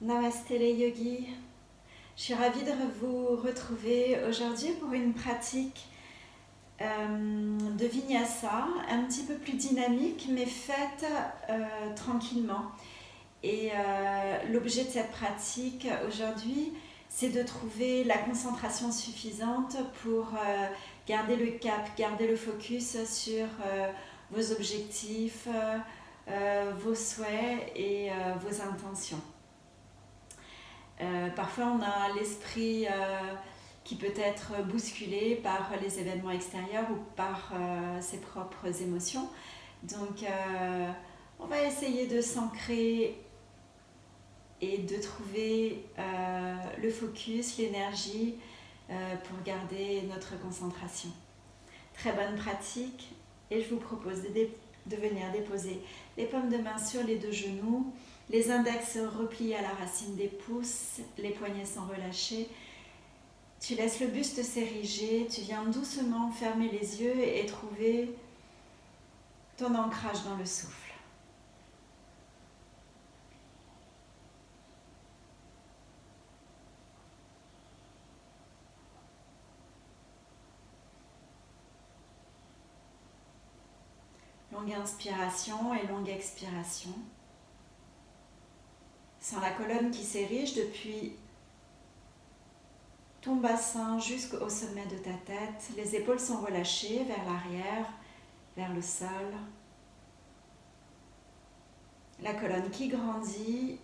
Namasté les yogis, je suis ravie de vous retrouver aujourd'hui pour une pratique de vinyasa un petit peu plus dynamique mais faite tranquillement. Et l'objet de cette pratique aujourd'hui, c'est de trouver la concentration suffisante pour garder le cap, garder le focus sur vos objectifs, vos souhaits et vos intentions. Parfois, on a l'esprit qui peut être bousculé par les événements extérieurs ou par ses propres émotions. Donc, on va essayer de s'ancrer et de trouver le focus, l'énergie pour garder notre concentration. Très bonne pratique et je vous propose de venir déposer les paumes de main sur les deux genoux, les index repliés à la racine des pouces, les poignets sont relâchés. Tu laisses le buste s'ériger, tu viens doucement fermer les yeux et trouver ton ancrage dans le souffle. Longue inspiration et longue expiration. Sens la colonne qui s'érige depuis ton bassin jusqu'au sommet de ta tête. Les épaules sont relâchées vers l'arrière, vers le sol. La colonne qui grandit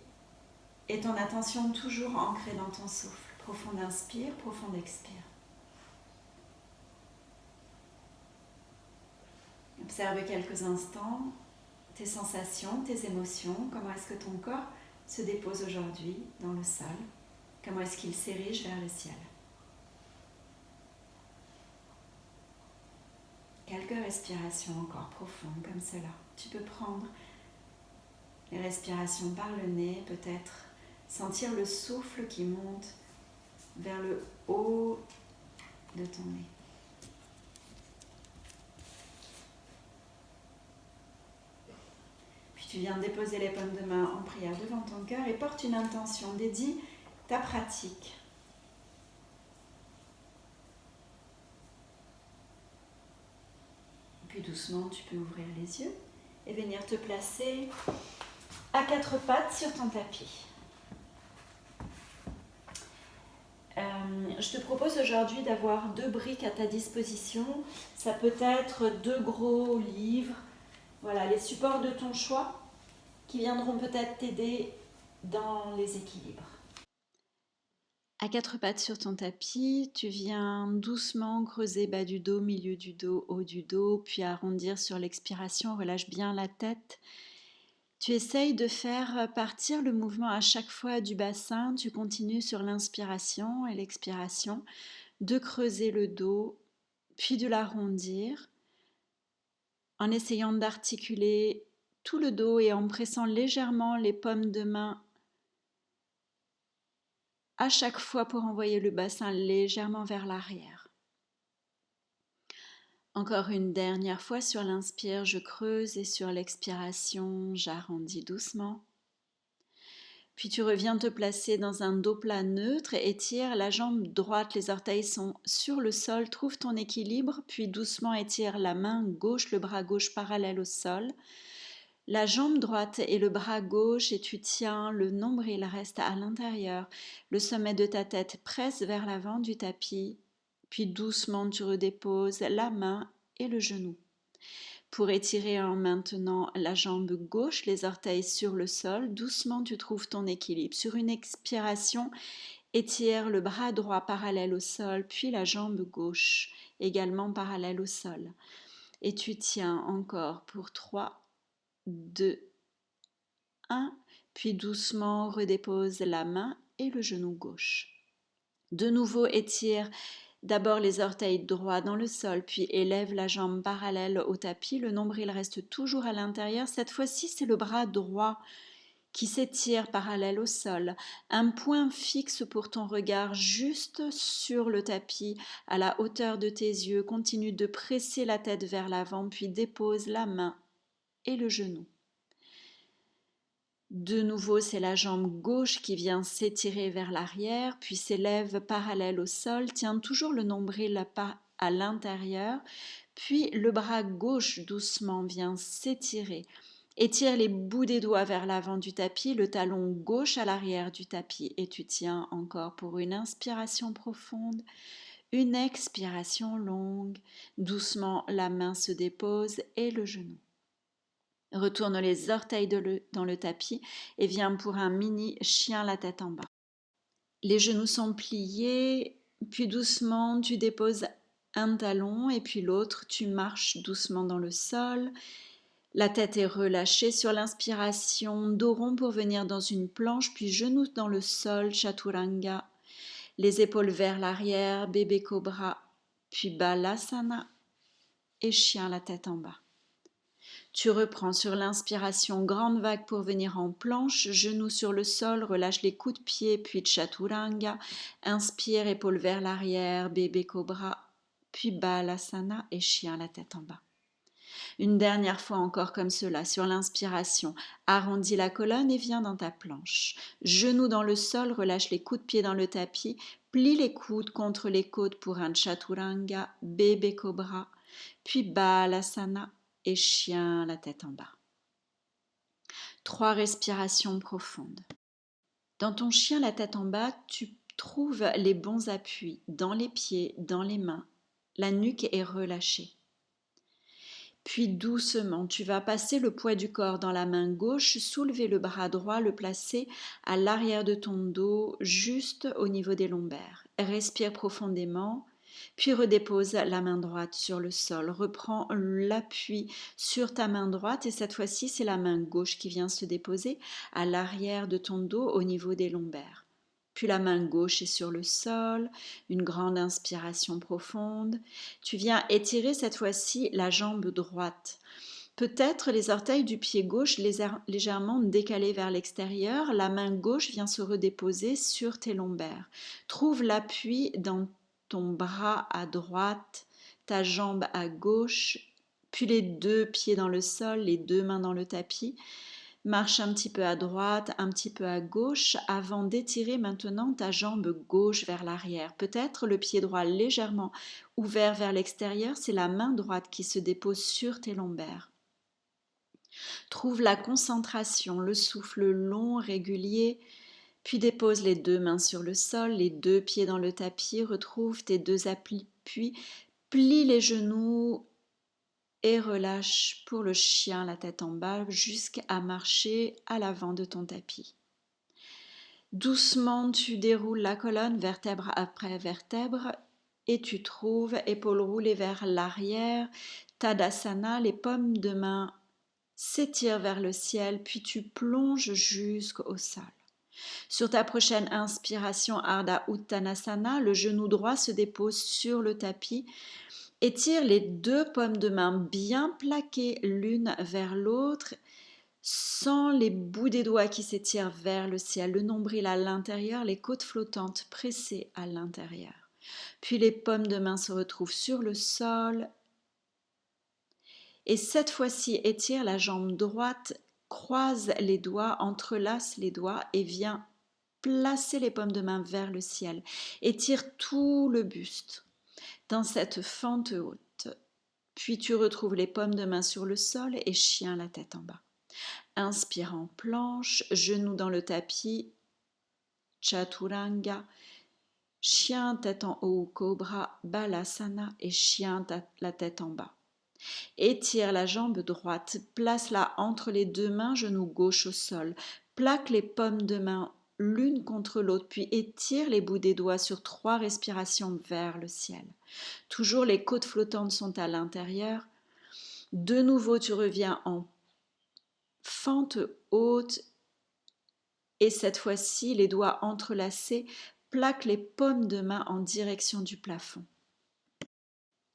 et ton attention toujours ancrée dans ton souffle. Profonde inspire, profonde expire. Observe quelques instants tes sensations, tes émotions. Comment est-ce que ton corps se dépose aujourd'hui dans le sol? Comment est-ce qu'il s'érige vers le ciel? Quelques respirations encore profondes comme cela. Tu peux prendre les respirations par le nez, peut-être sentir le souffle qui monte vers le haut de ton nez. Puis tu viens déposer les paumes de main en prière devant ton cœur et porte une intention, dédie ta pratique. Puis doucement, tu peux ouvrir les yeux et venir te placer à quatre pattes sur ton tapis. Je te propose aujourd'hui d'avoir deux briques à ta disposition. Ça peut être deux gros livres, voilà, les supports de ton choix qui viendront peut-être t'aider dans les équilibres. À quatre pattes sur ton tapis, tu viens doucement creuser bas du dos, milieu du dos, haut du dos, puis arrondir sur l'expiration, relâche bien la tête. Tu essayes de faire partir le mouvement à chaque fois du bassin, tu continues sur l'inspiration et l'expiration, de creuser le dos, puis de l'arrondir, en essayant d'articuler tout le dos et en pressant légèrement les paumes de main à chaque fois pour envoyer le bassin légèrement vers l'arrière. Encore une dernière fois sur l'inspire, je creuse et sur l'expiration, j'arrondis doucement. Puis tu reviens te placer dans un dos plat neutre et étire la jambe droite, les orteils sont sur le sol, trouve ton équilibre, puis doucement étire la main gauche, le bras gauche parallèle au sol. La jambe droite et le bras gauche et tu tiens, le nombril reste à l'intérieur. Le sommet de ta tête presse vers l'avant du tapis, puis doucement tu redéposes la main et le genou. Pour étirer en maintenant la jambe gauche, les orteils sur le sol, doucement tu trouves ton équilibre. Sur une expiration, étire le bras droit parallèle au sol, puis la jambe gauche également parallèle au sol. Et tu tiens encore pour 3, 2, 1, puis doucement redépose la main et le genou gauche. De nouveau étire d'abord les orteils droits dans le sol, puis élève la jambe parallèle au tapis, le nombril reste toujours à l'intérieur. Cette fois-ci, c'est le bras droit qui s'étire parallèle au sol. Un point fixe pour ton regard juste sur le tapis, à la hauteur de tes yeux. Continue de presser la tête vers l'avant, puis dépose la main et le genou. De nouveau, c'est la jambe gauche qui vient s'étirer vers l'arrière, puis s'élève parallèle au sol. Tiens toujours le nombril pas à l'intérieur, puis le bras gauche doucement vient s'étirer. Étire les bouts des doigts vers l'avant du tapis, le talon gauche à l'arrière du tapis et tu tiens encore pour une inspiration profonde, une expiration longue. Doucement, la main se dépose et le genou. Retourne les orteils dans le tapis et viens pour un mini chien la tête en bas. Les genoux sont pliés, puis doucement tu déposes un talon et puis l'autre, tu marches doucement dans le sol. La tête est relâchée sur l'inspiration, dos rond pour venir dans une planche, puis genoux dans le sol, chaturanga. Les épaules vers l'arrière, bébé cobra, puis balasana et chien la tête en bas. Tu reprends sur l'inspiration, grande vague pour venir en planche, genoux sur le sol, relâche les coups de pied, puis chaturanga. Inspire, épaules vers l'arrière, bébé cobra, puis balasana et chien la tête en bas. Une dernière fois encore comme cela, sur l'inspiration, arrondis la colonne et viens dans ta planche. Genoux dans le sol, relâche les coups de pied dans le tapis, plie les coudes contre les côtes pour un chaturanga, bébé cobra, puis balasana et chien la tête en bas. 3 respirations profondes. Dans ton chien la tête en bas, tu trouves les bons appuis dans les pieds, dans les mains. La nuque est relâchée. Puis doucement, tu vas passer le poids du corps dans la main gauche, soulever le bras droit, le placer à l'arrière de ton dos, juste au niveau des lombaires. Respire profondément, puis redépose la main droite sur le sol. Reprends l'appui sur ta main droite et cette fois-ci, c'est la main gauche qui vient se déposer à l'arrière de ton dos au niveau des lombaires. Puis la main gauche est sur le sol, une grande inspiration profonde. Tu viens étirer cette fois-ci la jambe droite. Peut-être les orteils du pied gauche légèrement décalés vers l'extérieur. La main gauche vient se redéposer sur tes lombaires. Trouve l'appui dans ton bras à droite, ta jambe à gauche, puis les 2 pieds dans le sol, les 2 mains dans le tapis. Marche un petit peu à droite, un petit peu à gauche avant d'étirer maintenant ta jambe gauche vers l'arrière. Peut-être le pied droit légèrement ouvert vers l'extérieur, c'est la main droite qui se dépose sur tes lombaires. Trouve la concentration, le souffle long, régulier, puis dépose les 2 mains sur le sol, les 2 pieds dans le tapis, retrouve tes 2 appuis, plie les genoux et relâche pour le chien la tête en bas jusqu'à marcher à l'avant de ton tapis. Doucement, tu déroules la colonne vertèbre après vertèbre et tu trouves épaules roulées vers l'arrière, Tadasana, les paumes de main s'étirent vers le ciel, puis tu plonges jusqu'au sol. Sur ta prochaine inspiration, Ardha Uttanasana, le genou droit se dépose sur le tapis. Étire les 2 paumes de main bien plaquées l'une vers l'autre, sans les bouts des doigts qui s'étirent vers le ciel, le nombril à l'intérieur, les côtes flottantes pressées à l'intérieur. Puis les paumes de main se retrouvent sur le sol. Et cette fois-ci, étire la jambe droite, croise les doigts, entrelace les doigts et viens placer les paumes de main vers le ciel. Étire tout le buste dans cette fente haute. Puis tu retrouves les paumes de main sur le sol et chien la tête en bas. Inspire en planche, genoux dans le tapis, chaturanga, chien tête en haut, cobra, balasana et chien la tête en bas. Étire la jambe droite, place-la entre les 2 mains, genou gauche au sol. Plaque les paumes de main l'une contre l'autre, puis étire les bouts des doigts sur 3 respirations vers le ciel. Toujours les côtes flottantes sont à l'intérieur. De nouveau, tu reviens en fente haute et cette fois-ci, les doigts entrelacés, plaque les paumes de main en direction du plafond.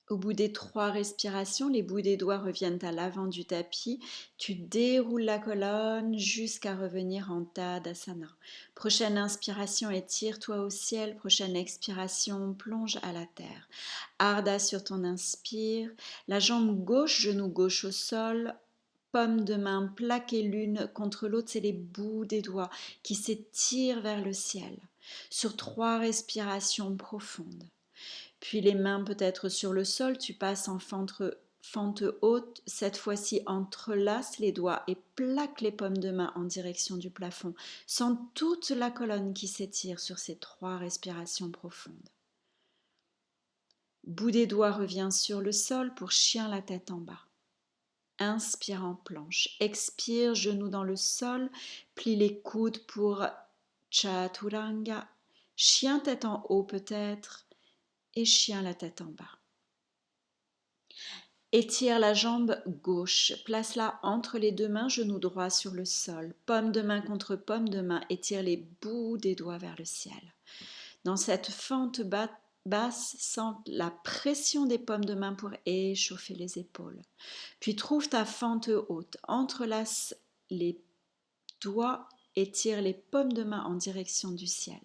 Au bout des 3 respirations, les bouts des doigts reviennent à l'avant du tapis. Tu déroules la colonne jusqu'à revenir en Tadasana. Prochaine inspiration, étire-toi au ciel. Prochaine expiration, plonge à la terre. Ardha sur ton inspire. La jambe gauche, genou gauche au sol. paumes de main plaquées l'une contre l'autre, c'est les bouts des doigts qui s'étirent vers le ciel, sur 3 respirations profondes. Puis les mains peut-être sur le sol, tu passes en fente haute, cette fois-ci entrelace les doigts et plaque les paumes de main en direction du plafond. Sens toute la colonne qui s'étire sur ces 3 respirations profondes. Bout des doigts revient sur le sol pour chien la tête en bas. Inspire en planche, expire, genoux dans le sol, plie les coudes pour Chaturanga, chien tête en haut peut-être, et chien la tête en bas. Étire la jambe gauche, place-la entre les 2 mains, genou droit sur le sol, paume de main contre paume de main, étire les bouts des doigts vers le ciel. Dans cette fente basse, sens la pression des paumes de main pour échauffer les épaules. Puis trouve ta fente haute, entrelace les doigts, étire les paumes de main en direction du ciel.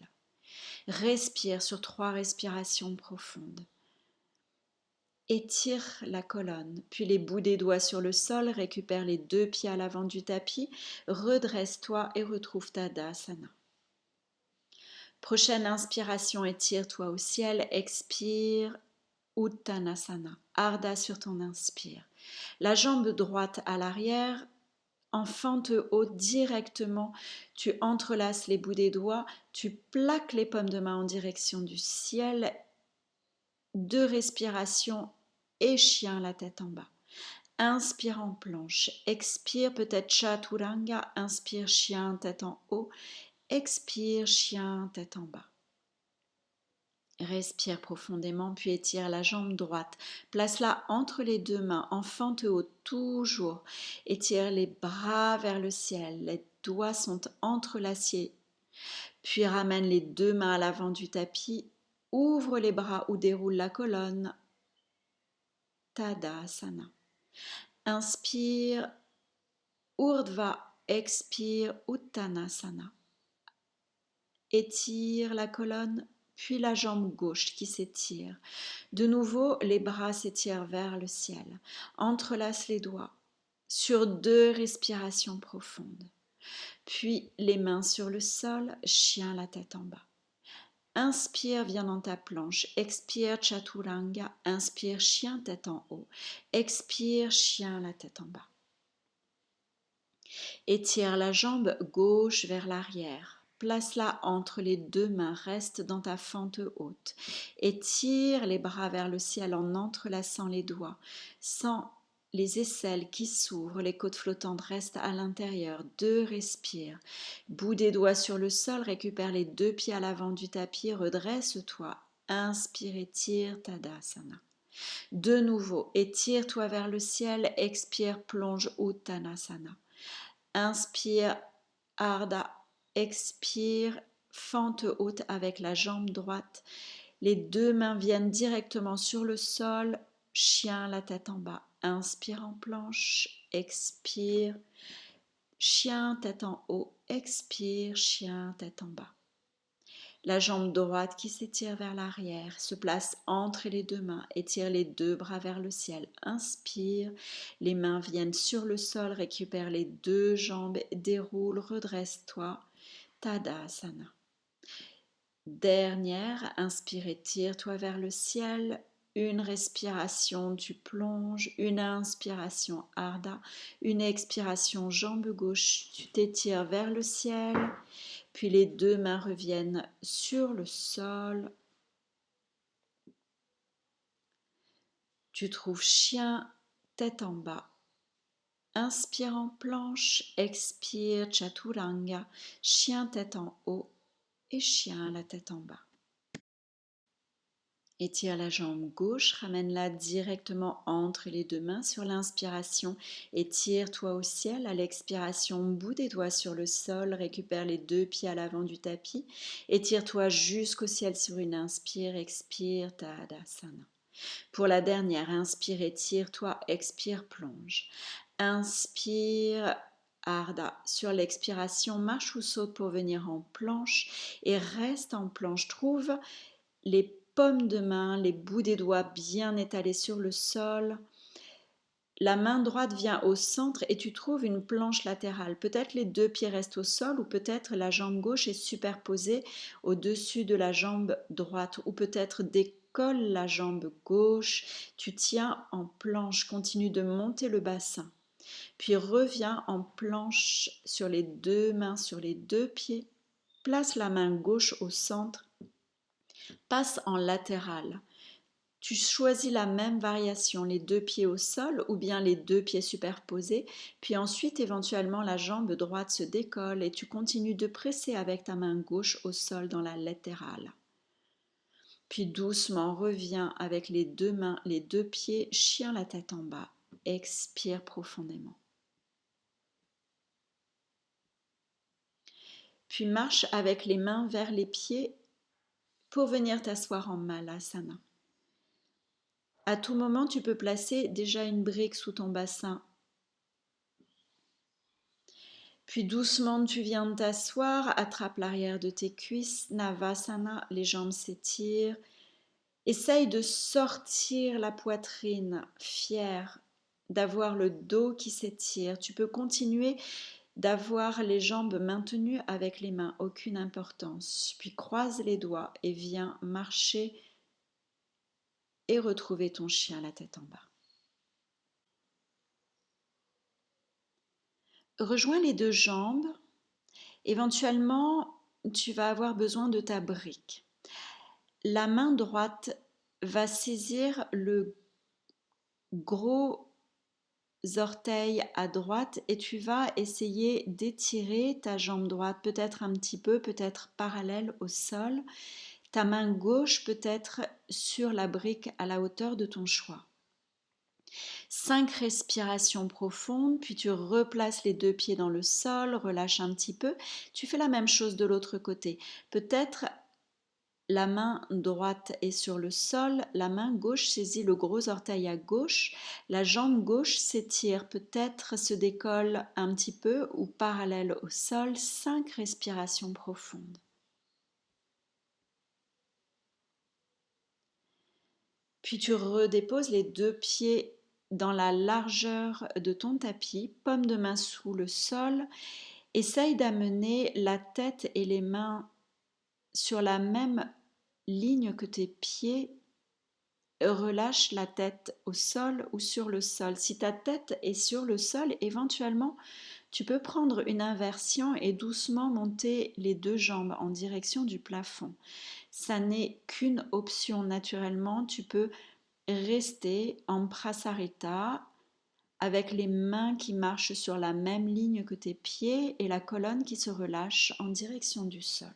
Respire sur 3 respirations profondes. Étire la colonne, puis les bouts des doigts sur le sol, récupère les 2 pieds à l'avant du tapis, redresse-toi et retrouve Tadasana. Prochaine inspiration, étire-toi au ciel, expire, Uttanasana, Ardha sur ton inspire. La jambe droite à l'arrière, en fente haute directement, tu entrelaces les bouts des doigts, tu plaques les paumes de main en direction du ciel, 2 respirations et chien la tête en bas. Inspire en planche, expire peut-être Chaturanga, inspire chien tête en haut, expire chien tête en bas. Respire profondément puis étire la jambe droite, place-la entre les 2 mains en fente haute toujours, étire les bras vers le ciel, les doigts sont entrelacés, puis ramène les 2 mains à l'avant du tapis, ouvre les bras ou déroule la colonne, Tadasana. Inspire, Urdhva, expire, Uttanasana. Étire la colonne, puis la jambe gauche qui s'étire. De nouveau, les bras s'étirent vers le ciel. Entrelace les doigts sur 2 respirations profondes. Puis les mains sur le sol, chien la tête en bas. Inspire, viens dans ta planche. Expire, Chaturanga. Inspire, chien tête en haut. Expire, chien la tête en bas. Étire la jambe gauche vers l'arrière. Place-la entre les 2 mains, reste dans ta fente haute. Étire les bras vers le ciel en entrelaçant les doigts. Sens les aisselles qui s'ouvrent, les côtes flottantes restent à l'intérieur. 2 respire. Bout des doigts sur le sol, récupère les 2 pieds à l'avant du tapis, redresse-toi. Inspire, étire, Tadasana. De nouveau, étire-toi vers le ciel, expire, plonge, Uttanasana. Inspire, Ardha, expire, fente haute avec la jambe droite. Les 2 mains viennent directement sur le sol, chien la tête en bas. Inspire en planche, expire, chien tête en haut, expire, chien tête en bas. La jambe droite qui s'étire vers l'arrière se place entre les 2 mains, étire les 2 bras vers le ciel. Inspire, les mains viennent sur le sol, récupère les 2 jambes, déroule, redresse-toi. Tadasana. Dernière, inspire, étire-toi vers le ciel. Une respiration, tu plonges. Une inspiration, Ardha. Une expiration, jambe gauche, tu t'étires vers le ciel. Puis les 2 mains reviennent sur le sol. Tu trouves chien, tête en bas. Inspire en planche, expire, Chaturanga, chien tête en haut et chien la tête en bas. Étire la jambe gauche, ramène-la directement entre les 2 mains sur l'inspiration. Étire-toi au ciel. À l'expiration, bout des doigts sur le sol. Récupère les 2 pieds à l'avant du tapis. Étire-toi jusqu'au ciel sur une inspire. Expire, Tadasana. Pour la dernière, inspire, étire-toi. Expire, plonge. Inspire, Ardha. Sur l'expiration, marche ou saute pour venir en planche. Et reste en planche. Trouve les paumes de main, les bouts des doigts bien étalés sur le sol, la main droite vient au centre et tu trouves une planche latérale. Peut-être les deux pieds restent au sol ou peut-être la jambe gauche est superposée au-dessus de la jambe droite ou peut-être décolle la jambe gauche. Tu tiens en planche, continue de monter le bassin. Puis reviens en planche sur les deux mains, sur les deux pieds. Place la main gauche au centre. Passe en latéral. Tu choisis la même variation, les deux pieds au sol ou bien les deux pieds superposés, puis ensuite éventuellement la jambe droite se décolle et tu continues de presser avec ta main gauche au sol dans la latérale. Puis doucement reviens avec les deux mains, les deux pieds, chien la tête en bas. Expire profondément. Puis marche avec les mains vers les pieds pour venir t'asseoir en Malasana. À tout moment, tu peux placer déjà une brique sous ton bassin. Puis doucement, tu viens t'asseoir, attrape l'arrière de tes cuisses, Navasana, les jambes s'étirent. Essaye de sortir la poitrine, fière d'avoir le dos qui s'étire. Tu peux continuer d'avoir les jambes maintenues avec les mains, aucune importance. Puis croise les doigts et viens marcher et retrouver ton chien la tête en bas. Rejoins les deux jambes. Éventuellement, tu vas avoir besoin de ta brique. La main droite va saisir le gros orteil à droite et tu vas essayer d'étirer ta jambe droite, peut-être un petit peu, peut-être parallèle au sol. Ta main gauche peut être sur la brique à la hauteur de ton choix. 5 respirations profondes, puis tu replaces les deux pieds dans le sol, relâche un petit peu. Tu fais la même chose de l'autre côté. Peut-être la main droite est sur le sol, la main gauche saisit le gros orteil à gauche, la jambe gauche s'étire, peut-être se décolle un petit peu ou parallèle au sol. 5 respirations profondes. Puis tu redéposes les deux pieds dans la largeur de ton tapis, paume de main sous le sol. Essaye d'amener la tête et les mains sur la même ligne que tes pieds. Relâche la tête au sol ou sur le sol. Si ta tête est sur le sol, éventuellement, tu peux prendre une inversion et doucement monter les deux jambes en direction du plafond. Ça n'est qu'une option naturellement. Tu peux rester en prasarita avec les mains qui marchent sur la même ligne que tes pieds et la colonne qui se relâche en direction du sol.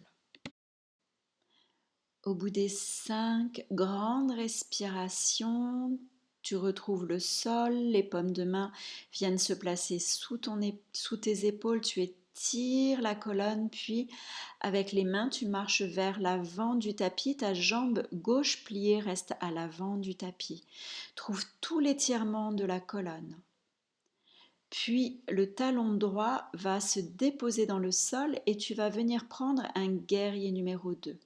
Au bout des 5 grandes respirations, tu retrouves le sol, les paumes de main viennent se placer sous tes épaules, tu étires la colonne, puis avec les mains, tu marches vers l'avant du tapis, ta jambe gauche pliée reste à l'avant du tapis. Trouve tout l'étirement de la colonne. Puis le talon droit va se déposer dans le sol et tu vas venir prendre un guerrier numéro 2.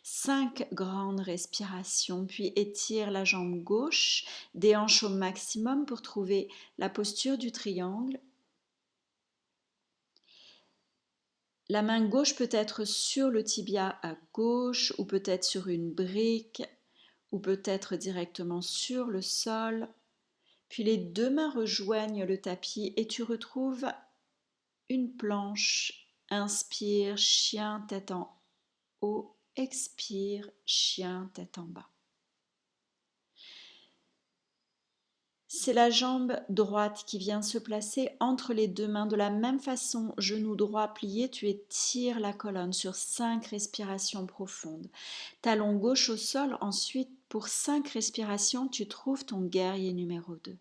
5 grandes respirations, puis étire la jambe gauche, déhanche au maximum pour trouver la posture du triangle. La main gauche peut être sur le tibia à gauche ou peut-être sur une brique ou peut-être directement sur le sol. Puis les deux mains rejoignent le tapis et tu retrouves une planche. Inspire, chien, tête en haut. Expire, chien, tête en bas. C'est la jambe droite qui vient se placer entre les deux mains de la même façon, genou droit plié, tu étires la colonne sur 5 respirations profondes. Talon gauche au sol, ensuite pour 5 respirations, tu trouves ton guerrier numéro 2.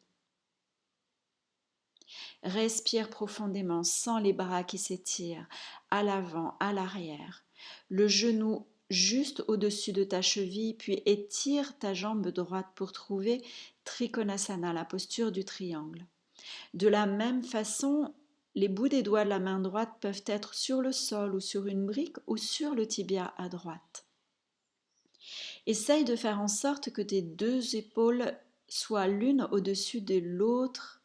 Respire profondément, sens les bras qui s'étirent, à l'avant, à l'arrière. Le genou juste au-dessus de ta cheville, puis étire ta jambe droite pour trouver Trikonasana, la posture du triangle. De la même façon, les bouts des doigts de la main droite peuvent être sur le sol ou sur une brique ou sur le tibia à droite. Essaye de faire en sorte que tes deux épaules soient l'une au-dessus de l'autre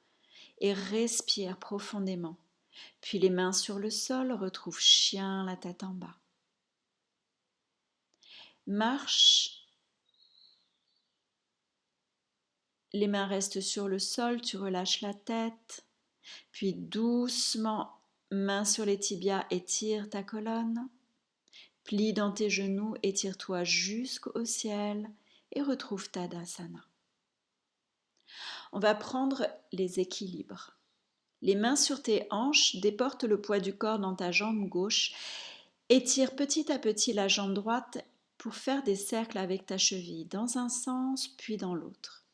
et respire profondément. Puis les mains sur le sol, retrouve chien, la tête en bas. Marche, les mains restent sur le sol, tu relâches la tête. Puis doucement, mains sur les tibias, étire ta colonne. Plie dans tes genoux, étire-toi jusqu'au ciel et retrouve Tadasana. On va prendre les équilibres. Les mains sur tes hanches, déporte le poids du corps dans ta jambe gauche. Étire petit à petit la jambe droite pour faire des cercles avec ta cheville dans un sens puis dans l'autre.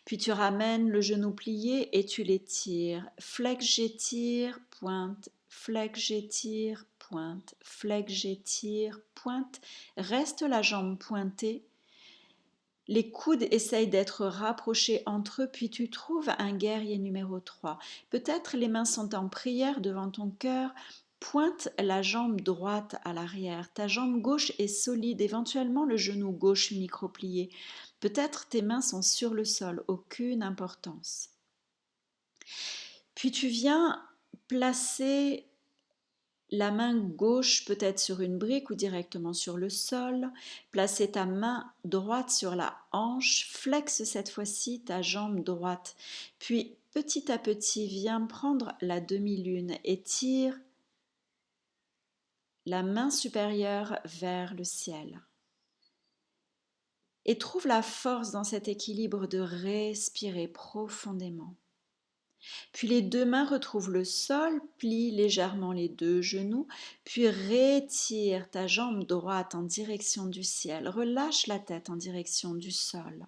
Puis tu ramènes le genou plié et tu l'étires. Flex, j'étire, pointe, flex, j'étire, pointe, flex, j'étire, pointe. Reste la jambe pointée. Les coudes essayent d'être rapprochés entre eux, puis tu trouves un guerrier numéro 3. Peut-être les mains sont en prière devant ton cœur. Pointe la jambe droite à l'arrière. Ta jambe gauche est solide, éventuellement le genou gauche micro-plié. Peut-être tes mains sont sur le sol, aucune importance. Puis tu viens placer la main gauche peut-être sur une brique ou directement sur le sol. Placer ta main droite sur la hanche. Flexe cette fois-ci ta jambe droite. Puis petit à petit, viens prendre la demi-lune et tire la main supérieure vers le ciel. Et trouve la force dans cet équilibre de respirer profondément. Puis les deux mains retrouvent le sol, plie légèrement les deux genoux, puis rétire ta jambe droite en direction du ciel, relâche la tête en direction du sol.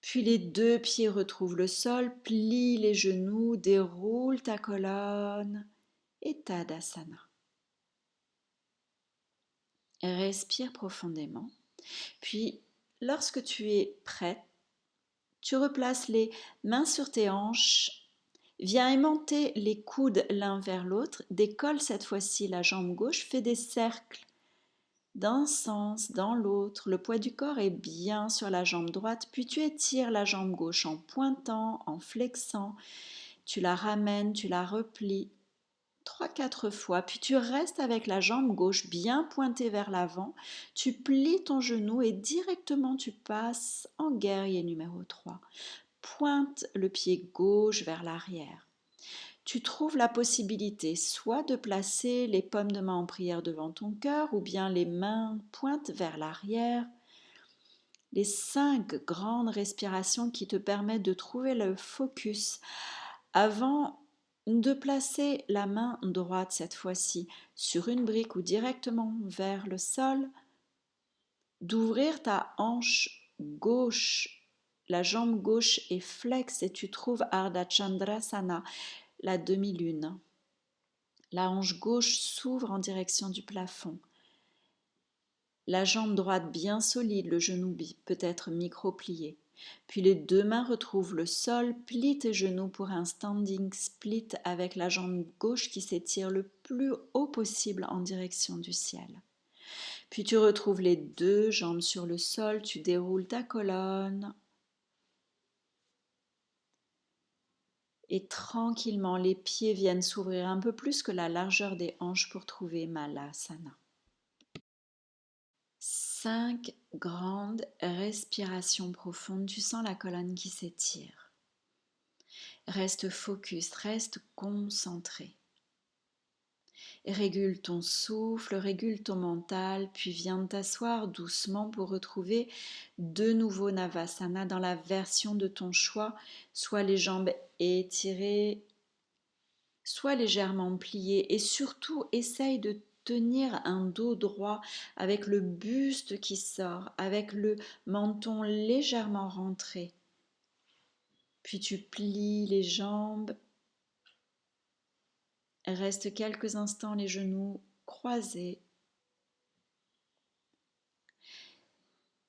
Puis les deux pieds retrouvent le sol, plie les genoux, déroule ta colonne et Tadasana. Respire profondément. Puis, lorsque tu es prête, tu replaces les mains sur tes hanches. Viens aimanter les coudes l'un vers l'autre. Décolle cette fois-ci la jambe gauche. Fais des cercles d'un sens, dans l'autre. Le poids du corps est bien sur la jambe droite. Puis tu étires la jambe gauche en pointant, en flexant. Tu la ramènes, tu la replies. 3-4 fois, puis tu restes avec la jambe gauche bien pointée vers l'avant, tu plies ton genou et directement tu passes en guerrier numéro 3. Pointe le pied gauche vers l'arrière. Tu trouves la possibilité soit de placer les paumes de main en prière devant ton cœur ou bien les mains pointent vers l'arrière. Les 5 grandes respirations qui te permettent de trouver le focus avant de placer la main droite cette fois-ci sur une brique ou directement vers le sol, d'ouvrir ta hanche gauche, la jambe gauche est flexe et tu trouves Ardha Chandrasana, la demi-lune. La hanche gauche s'ouvre en direction du plafond. La jambe droite bien solide, le genou peut être micro-plié. Puis les deux mains retrouvent le sol, plie tes genoux pour un standing split avec la jambe gauche qui s'étire le plus haut possible en direction du ciel. Puis tu retrouves les deux jambes sur le sol, tu déroules ta colonne. Et tranquillement, les pieds viennent s'ouvrir un peu plus que la largeur des hanches pour trouver Malasana. 5 grandes respirations profondes. Tu sens la colonne qui s'étire. Reste focus, reste concentré. Régule ton souffle, régule ton mental, puis viens t'asseoir doucement pour retrouver de nouveau Navasana dans la version de ton choix, soit les jambes étirées, soit légèrement pliées, et surtout essaye de tenir un dos droit avec le buste qui sort, avec le menton légèrement rentré. Puis tu plies les jambes. Reste quelques instants les genoux croisés.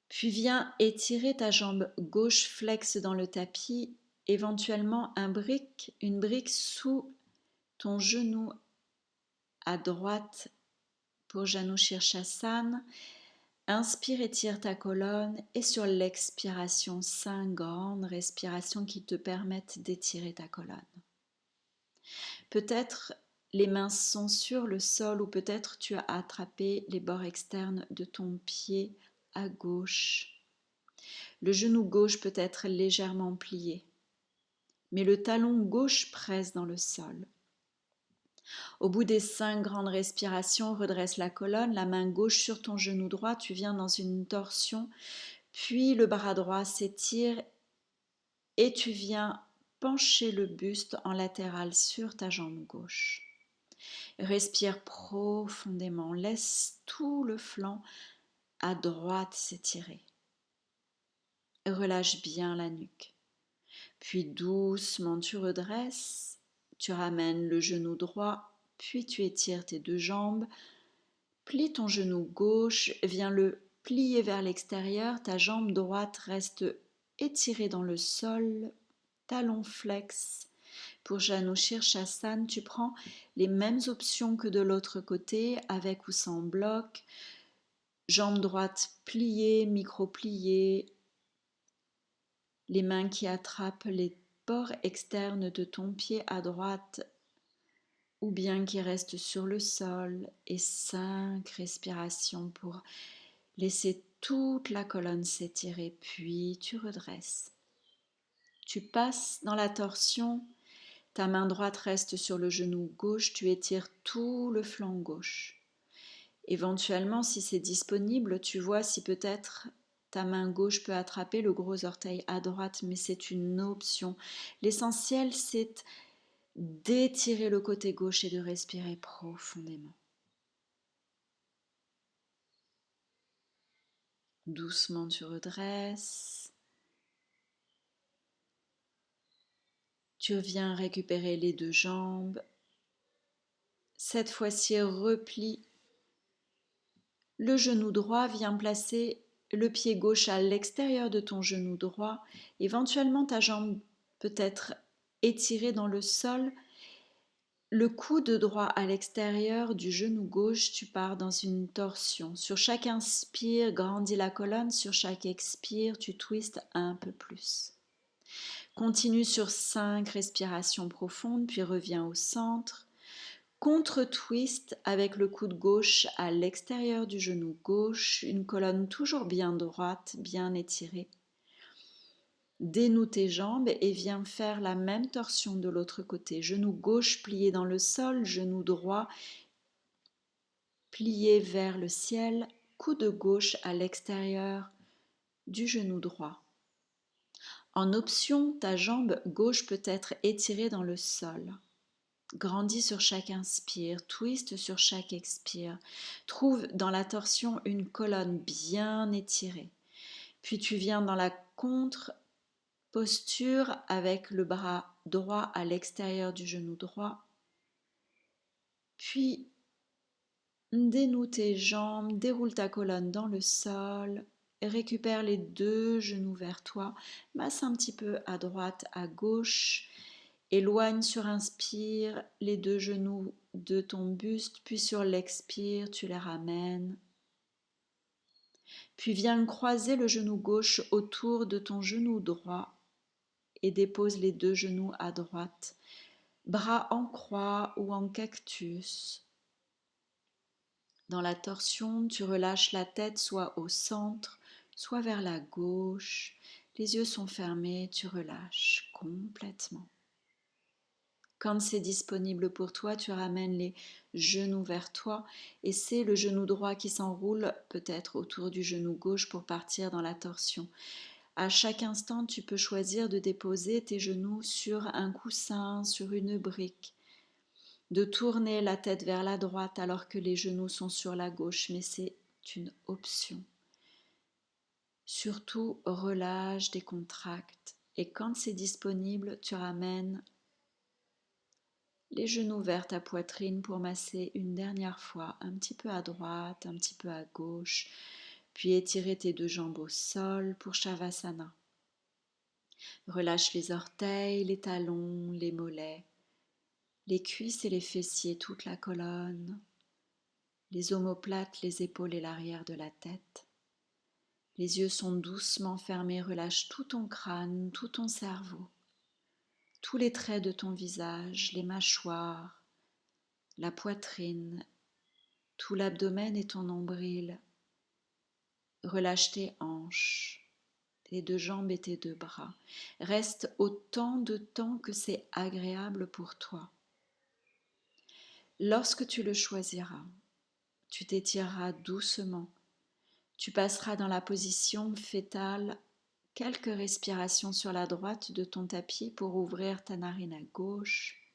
Puis viens étirer ta jambe gauche flexe dans le tapis, éventuellement une brique sous ton genou à droite pour Janu Shirshasana. Inspire, étire ta colonne et sur l'expiration, 5 grandes respirations qui te permettent d'étirer ta colonne. Peut-être les mains sont sur le sol ou peut-être tu as attrapé les bords externes de ton pied à gauche. Le genou gauche peut être légèrement plié, mais le talon gauche presse dans le sol. Au bout des 5 grandes respirations, redresse la colonne, la main gauche sur ton genou droit, tu viens dans une torsion, puis le bras droit s'étire et tu viens pencher le buste en latéral sur ta jambe gauche. Respire profondément, laisse tout le flanc à droite s'étirer. Relâche bien la nuque. Puis doucement tu redresses, tu ramènes le genou droit, puis tu étires tes 2 jambes, plie ton genou gauche, viens le plier vers l'extérieur, ta jambe droite reste étirée dans le sol, talon flex. Pour Janu Shirshasana, tu prends les mêmes options que de l'autre côté, avec ou sans bloc, jambe droite pliée, micro-pliée, les mains qui attrapent les bords externes de ton pied à droite ou bien qui restent sur le sol, et 5 respirations pour laisser toute la colonne s'étirer, puis tu redresses. Tu passes dans la torsion, ta main droite reste sur le genou gauche, tu étires tout le flanc gauche. Éventuellement, si c'est disponible, tu vois si peut-être ta main gauche peut attraper le gros orteil à droite, mais c'est une option. L'essentiel, c'est d'étirer le côté gauche et de respirer profondément. Doucement, tu redresses. Tu viens récupérer les 2 jambes. Cette fois-ci, replie le genou droit, viens placer le pied gauche à l'extérieur de ton genou droit. Éventuellement, ta jambe peut être étirée dans le sol. Le coude droit à l'extérieur du genou gauche, tu pars dans une torsion. Sur chaque inspire, grandis la colonne. Sur chaque expire, tu twistes un peu plus. Continue sur 5 respirations profondes, puis reviens au centre. Contre-twist avec le coude gauche à l'extérieur du genou gauche, une colonne toujours bien droite, bien étirée. Dénoue tes jambes et viens faire la même torsion de l'autre côté. Genou gauche plié dans le sol, genou droit plié vers le ciel, coude gauche à l'extérieur du genou droit. En option, ta jambe gauche peut être étirée dans le sol. Grandis sur chaque inspire, twist sur chaque expire. Trouve dans la torsion une colonne bien étirée. Puis tu viens dans la contre-posture avec le bras droit à l'extérieur du genou droit. Puis dénoue tes jambes, déroule ta colonne dans le sol. Récupère les 2 genoux vers toi. Masse un petit peu à droite, à gauche. Éloigne sur inspire les 2 genoux de ton buste, puis sur l'expire, tu les ramènes. Puis viens croiser le genou gauche autour de ton genou droit et dépose les 2 genoux à droite. Bras en croix ou en cactus. Dans la torsion, tu relâches la tête soit au centre, soit vers la gauche. Les yeux sont fermés, tu relâches complètement. Quand c'est disponible pour toi, tu ramènes les genoux vers toi et c'est le genou droit qui s'enroule peut-être autour du genou gauche pour partir dans la torsion. À chaque instant, tu peux choisir de déposer tes genoux sur un coussin, sur une brique, de tourner la tête vers la droite alors que les genoux sont sur la gauche, mais c'est une option. Surtout, relâche, décontracte et quand c'est disponible, tu ramènes les genoux vers ta poitrine pour masser une dernière fois, un petit peu à droite, un petit peu à gauche, puis étirer tes 2 jambes au sol pour Shavasana. Relâche les orteils, les talons, les mollets, les cuisses et les fessiers, toute la colonne, les omoplates, les épaules et l'arrière de la tête. Les yeux sont doucement fermés, relâche tout ton crâne, tout ton cerveau, tous les traits de ton visage, les mâchoires, la poitrine, tout l'abdomen et ton nombril. Relâche tes hanches, tes deux jambes et tes deux bras. Reste autant de temps que c'est agréable pour toi. Lorsque tu le choisiras, tu t'étireras doucement. Tu passeras dans la position fétale quelques respirations sur la droite de ton tapis pour ouvrir ta narine à gauche.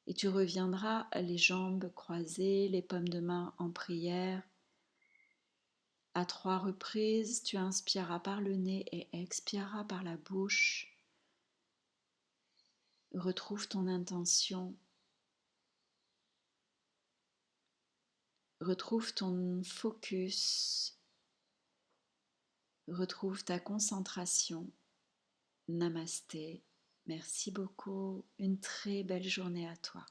Et tu reviendras les jambes croisées, les paumes de main en prière. À 3 reprises, tu inspireras par le nez et expireras par la bouche. Retrouve ton intention. Retrouve ton focus. Retrouve ta concentration. Namasté. Merci beaucoup. Une très belle journée à toi.